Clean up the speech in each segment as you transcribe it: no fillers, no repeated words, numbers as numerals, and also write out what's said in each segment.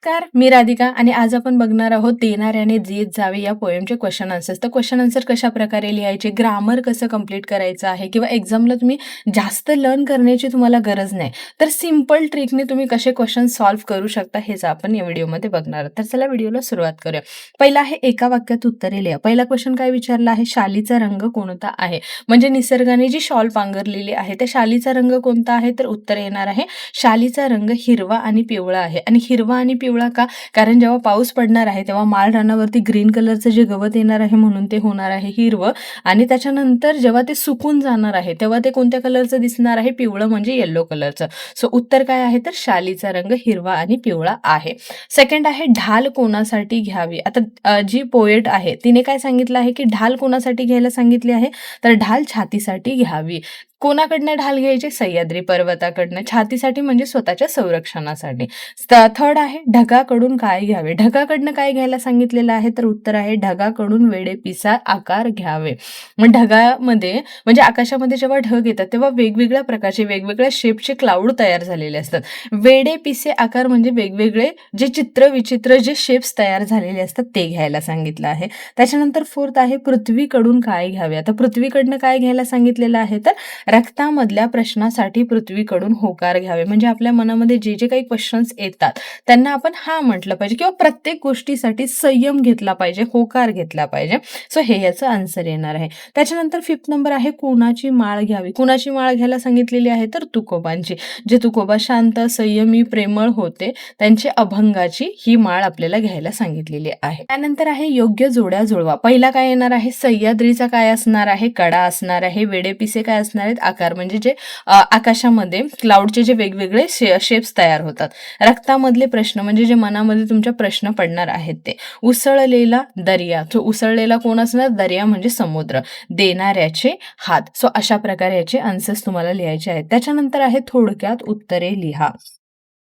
नमस्कार, मी राधिका आणि आज आपण बघणार आहोत देणाऱ्याने देत जावे या पोएमचे क्वेश्चन आन्सर्स. तर क्वेश्चन आन्सर कशा प्रकारे लिहायचे, ग्रामर कसं कंप्लीट करायचं आहे किंवा एक्झामला तुम्ही जास्त लर्न करण्याची तुम्हाला गरज नाही. तर सिंपल ट्रिकने तुम्ही कसे क्वेश्चन सॉल्व्ह करू शकता हेच आपण या व्हिडिओमध्ये बघणार आहोत. तर चला व्हिडिओला सुरुवात करूया. पहिला आहे एका वाक्यात उत्तरे लिहा. पहिला क्वेश्चन काय विचारला आहे, शालीचा रंग कोणता आहे? म्हणजे निसर्गाने जी शॉल पांघरलेली आहे त्या शालीचा रंग कोणता आहे? तर उत्तर येणार आहे शालीचा रंग हिरवा आणि पिवळा आहे. आणि हिरवा आणि पिवळा का? कारण जेव्हा पाऊस पडणार आहे तेव्हा माळ रानावरती ग्रीन कलरचं जे गवत येणार आहे म्हणून ते होणार आहे हिरवं. आणि त्याच्यानंतर जेव्हा ते सुकून जाणार आहे तेव्हा ते कोणत्या कलरचं दिसणार आहे? पिवळं म्हणजे येलो कलरचं. सो उत्तर काय आहे? तर शालीचा रंग हिरवा आणि पिवळा आहे. सेकंड आहे ढाल कोणासाठी घ्यावी. आता जी पोएट आहे तिने काय सांगितलं आहे की ढाल कोणासाठी घ्यायला सांगितले आहे? तर ढाल छातीसाठी घ्यावी. कोणाकडनं ढाल घ्यायचे? सह्याद्री पर्वताकडनं. छातीसाठी म्हणजे स्वतःच्या संरक्षणासाठी. थर्ड आहे ढगाकडून काय घ्यावे. ढगाकडनं काय घ्यायला सांगितलेलं आहे? तर उत्तर आहे ढगाकडून वेडेपिसा आकार घ्यावे. मग ढगामध्ये म्हणजे आकाशामध्ये जेव्हा ढग येतात तेव्हा वेगवेगळ्या प्रकारचे वेगवेगळ्या शेपचे क्लाउड तयार झालेले असतात. वेडेपिसे आकार म्हणजे वेगवेगळे जे चित्र विचित्र जे शेप्स तयार झालेले असतात ते घ्यायला सांगितलं आहे. त्याच्यानंतर फोर्थ आहे पृथ्वीकडून काय घ्यावे. आता पृथ्वीकडनं काय घ्यायला सांगितलेलं आहे? तर रक्तामधल्या प्रश्नासाठी पृथ्वीकडून होकार घ्यावे. म्हणजे आपल्या मनामध्ये जे जे काही क्वेश्चन्स येतात त्यांना आपण हा म्हटलं पाहिजे किंवा प्रत्येक गोष्टीसाठी संयम घेतला पाहिजे, होकार घेतला पाहिजे. सो हे याचं आन्सर येणार आहे. त्याच्यानंतर फिफ्थ नंबर आहे कुणाची माळ घ्यावी. कुणाची माळ घ्यायला सांगितलेली आहे? तर तुकोबांची. जे तुकोबा शांत, संयमी, प्रेमळ होते त्यांची अभंगाची ही माळ आपल्याला घ्यायला सांगितलेली आहे. त्यानंतर आहे योग्य जोड्या जुळवा. पहिला काय येणार आहे? सह्याद्रीचा काय असणार आहे? कडा असणार आहे. वेडेपिसे काय असणार आहेत? आकार म्हणजे जे आकाशामध्ये क्लाउडचे जे वेगवेगळे शेप्स तयार होतात. रक्तामधले प्रश्न म्हणजे जे मनामध्ये तुमच्या प्रश्न पडणार आहेत ते. उसळलेला दर्या. जो उसळलेला कोण असणार? दर्या म्हणजे समुद्र. देणाऱ्याचे हात. सो अशा प्रकारे याचे आन्सर्स तुम्हाला लिहायचे आहेत. त्याच्यानंतर आहे थोडक्यात उत्तरे लिहा.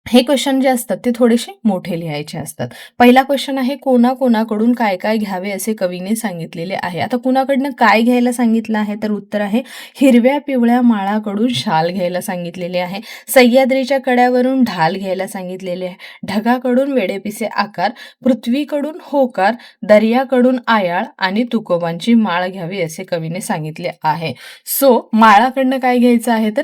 हे क्वेश्चन जे असतात ते थोडेसे मोठे लिहायचे असतात. पहिला क्वेश्चन आहे कोणाकोणाकडून काय काय घ्यावे असे कवीने सांगितलेले आहे. आता कुणाकडनं काय घ्यायला सांगितलं आहे? तर उत्तर आहे हिरव्या पिवळ्या माळाकडून शाल घ्यायला सांगितलेले आहे. सह्याद्रीच्या कड्यावरून ढाल घ्यायला सांगितलेले आहे. ढगाकडून वेडेपिसे आकार, पृथ्वीकडून होकार, दर्याकडून आयाळ आणि तुकोबांची माळ घ्यावी असे कवीने सांगितले आहे. सो माळाकडनं काय घ्यायचं आहे? तर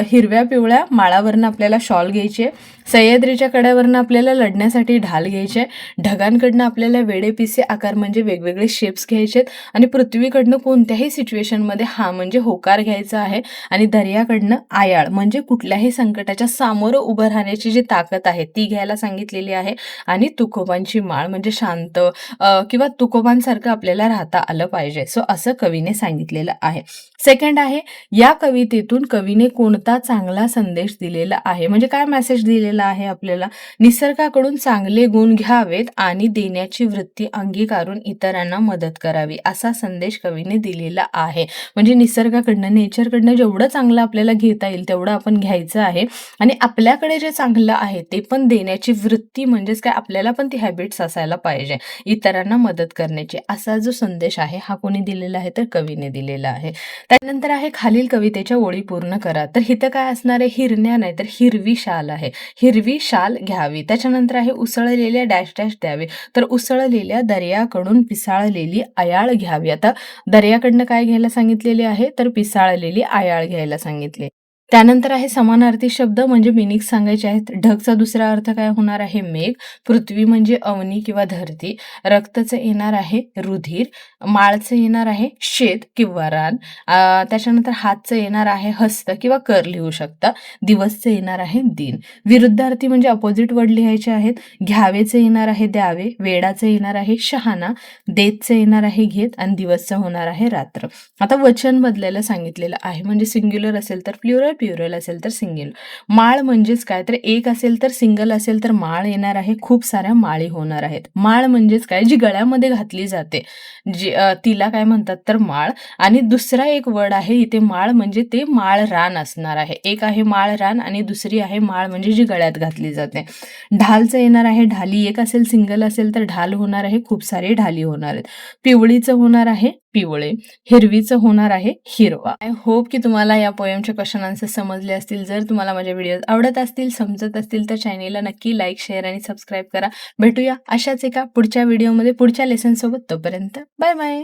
हिरव्या पिवळ्या माळावरनं आपल्याला शॉल घ्यायची. सह्याद्रीच्या कड्यावरनं आपल्याला लढण्यासाठी ढाल घ्यायचे. ढगांकडनं आपल्याला वेडेपिसे आकार म्हणजे वेगवेगळे शेप्स घ्यायचे आणि पृथ्वीकडनं कोणत्याही सिच्युएशनमध्ये हा म्हणजे होकार घ्यायचा आहे. आणि दर्याकडनं आयाळ म्हणजे कुठल्याही संकटाच्या सामोरं उभं राहण्याची जी ताकद आहे ती घ्यायला सांगितलेली आहे. आणि तुकोबांची माळ म्हणजे शांत किंवा तुकोबांसारखं आपल्याला राहता आलं पाहिजे. सो असं कवीने सांगितलेलं आहे. सेकंड आहे या कवितेतून कवीने कोणता चांगला संदेश दिलेला आहे. म्हणजे काय मेसेज दिलेला आहे आपल्याला? निसर्गाकडून चांगले गुण घ्यावेत आणि देण्याची वृत्ती अंगीकारून इतरांना मदत करावी असा संदेश कवीने दिलेला आहे. म्हणजे निसर्गाकडनं नेचरकडनं जेवढं चांगलं आपल्याला घेता येईल तेवढं आपण घ्यायचं आहे. आणि आपल्याकडे जे चांगलं आहे ते पण देण्याची वृत्ती म्हणजेच काय आपल्याला पण ती हॅबिट्स असायला पाहिजे इतरांना मदत करण्याची. असा जो संदेश आहे हा कोणी दिलेला आहे? तर कवीने दिलेला आहे. त्यानंतर आहे खालील कवितेच्या ओळी पूर्ण करा. तर इथं काय असणार आहे? हिरण्या नाही तर हिरवी शाल आहे. हिरवी शाल घ्यावी. त्याच्यानंतर आहे उसळलेल्या डॅश डॅश द्यावे. तर उसळलेल्या दर्याकडून पिसाळलेली आयाळ घ्यावी. आता दर्याकडनं काय घ्यायला सांगितलेले आहे? तर पिसाळलेली आयाळ घ्यायला सांगितले. त्यानंतर आहे समानार्थी शब्द म्हणजे मिनिंग सांगायचे आहेत. ढगचा दुसरा अर्थ काय होणार आहे? मेघ. पृथ्वी म्हणजे अवनी किंवा धरती. रक्तचं येणार आहे रुधिर. माळचं येणार आहे शेत किंवा रान. त्याच्यानंतर हातचं येणार आहे हस्त किंवा कर लिहू शकता. दिवसचं येणार आहे दिन. विरुद्धार्थी म्हणजे अपोजिट वर्ड लिहायचे आहेत. घ्यावेचं येणार आहे द्यावे. वेडाचं येणार आहे शहाणा. देतचं येणार आहे घेत आणि दिवसचं होणार आहे रात्र. आता वचन बदलायला सांगितलेलं आहे म्हणजे सिंग्युलर असेल तर प्लुरल, प्लुरल असेल तर सिंगल. माळ म्हणजेच काय? तर एक असेल तर सिंगल असेल तर माळ येणार आहे. खूप साऱ्या माळी होणार आहेत. माळ म्हणजेच काय? जी गळ्यामध्ये घातली जाते जी तिला काय म्हणतात? तर माळ. आणि दुसरा एक वर्ड आहे इथे माळ म्हणजे ते माळ रान असणार आहे. एक आहे माळ रान आणि दुसरी आहे माळ म्हणजे जी गळ्यात घातली जाते. ढालचं येणार आहे ढाली. एक असेल सिंगल असेल तर ढाल होणार आहे. खूप सारे ढाली होणार आहेत. पिवळीचं होणार आहे पिवळे, हिरवीचं होणार आहे हिरवा. आय होप की तुम्हाला या पोएमचे क्वेश्चन आन्सर समजले असतील. जर तुम्हाला माझे व्हिडिओज आवडत असतील, समजत असतील तर चॅनेलला नक्की लाईक, शेअर आणि सबस्क्राईब करा. भेटूया अशाच एका पुढच्या व्हिडिओमध्ये पुढच्या लेसन सोबत. तोपर्यंत बाय बाय.